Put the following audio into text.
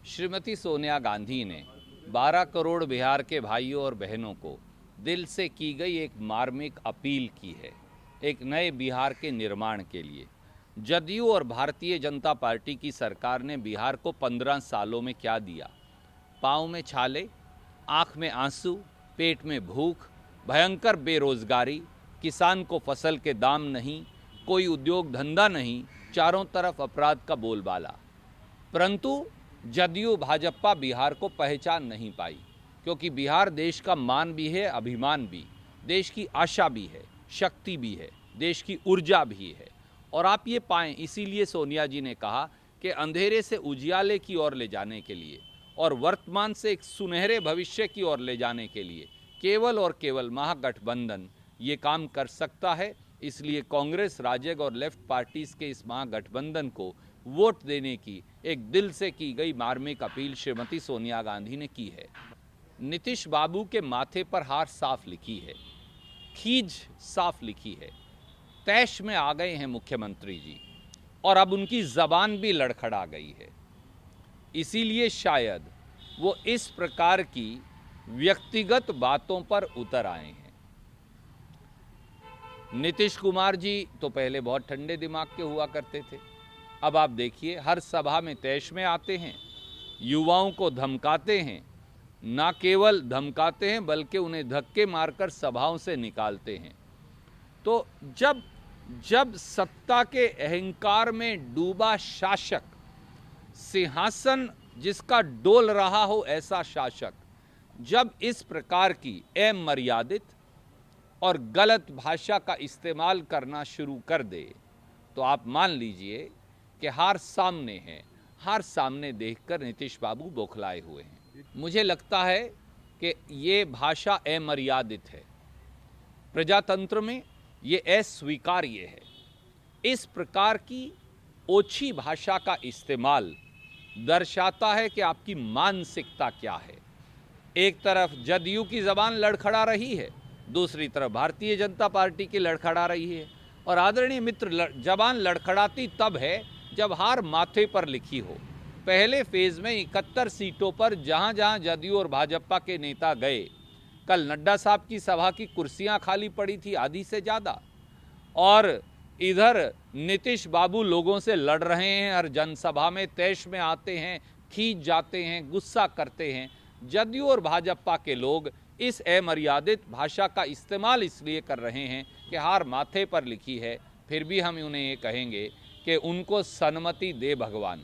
श्रीमती सोनिया गांधी ने 12 करोड़ बिहार के भाइयों और बहनों को दिल से की गई एक मार्मिक अपील की है, एक नए बिहार के निर्माण के लिए। जदयू और भारतीय जनता पार्टी की सरकार ने बिहार को 15 सालों में क्या दिया? पाँव में छाले, आँख में आंसू, पेट में भूख, भयंकर बेरोजगारी, किसान को फसल के दाम नहीं, कोई उद्योग धंधा नहीं, चारों तरफ अपराध का बोलबाला। परंतु जदयू भाजपा बिहार को पहचान नहीं पाई, क्योंकि बिहार देश का मान भी है, अभिमान भी, देश की आशा भी है, शक्ति भी है, देश की ऊर्जा भी है। और आप ये पाएं, इसीलिए सोनिया जी ने कहा कि अंधेरे से उजियाले की ओर ले जाने के लिए और वर्तमान से एक सुनहरे भविष्य की ओर ले जाने के लिए केवल और केवल महागठबंधन ये काम कर सकता है। इसलिए कांग्रेस, राजग और लेफ्ट पार्टीज के इस महागठबंधन को वोट देने की एक दिल से की गई मार्मिक अपील श्रीमती सोनिया गांधी ने की है। नीतीश बाबू के माथे पर हार साफ लिखी है, खींच साफ लिखी है। तैश में आ गए हैं मुख्यमंत्री जी और अब उनकी जबान भी लड़खड़ा गई है। इसीलिए शायद वो इस प्रकार की व्यक्तिगत बातों पर उतर आए हैं। नीतीश कुमार जी तो पहले बहुत ठंडे दिमाग के हुआ करते थे, अब आप देखिए हर सभा में तैश में आते हैं, युवाओं को धमकाते हैं, ना केवल धमकाते हैं बल्कि उन्हें धक्के मारकर सभाओं से निकालते हैं। तो जब सत्ता के अहंकार में डूबा शासक, सिंहासन जिसका डोल रहा हो ऐसा शासक, जब इस प्रकार की अमर्यादित और गलत भाषा का इस्तेमाल करना शुरू कर दे, तो आप मान लीजिए कि हार सामने है। हार सामने देखकर नीतीश बाबू बौखलाए हुए हैं। मुझे लगता है कि ये भाषा अमर्यादित है, प्रजातंत्र में ये अस्वीकार्य है। इस प्रकार की ओछी भाषा का इस्तेमाल दर्शाता है कि आपकी मानसिकता क्या है। एक तरफ जदयू की जबान लड़खड़ा रही है, दूसरी तरफ भारतीय जनता पार्टी की लड़खड़ा रही है। और आदरणीय मित्र, जबान लड़खड़ाती तब है जब हार माथे पर लिखी हो। पहले फेज में 71 सीटों पर जहां जहां जदयू और भाजपा के नेता गए, कल नड्डा साहब की सभा की कुर्सियां खाली पड़ी थी आधी से ज़्यादा, और इधर नीतीश बाबू लोगों से लड़ रहे हैं, हर जनसभा में तैश में आते हैं, खींच जाते हैं, गुस्सा करते हैं। जदयू और भाजपा के लोग इस अमर्यादित भाषा का इस्तेमाल इसलिए कर रहे हैं कि हार माथे पर लिखी है। फिर भी हम उन्हें ये कहेंगे कि उनको सन्मति दे भगवान।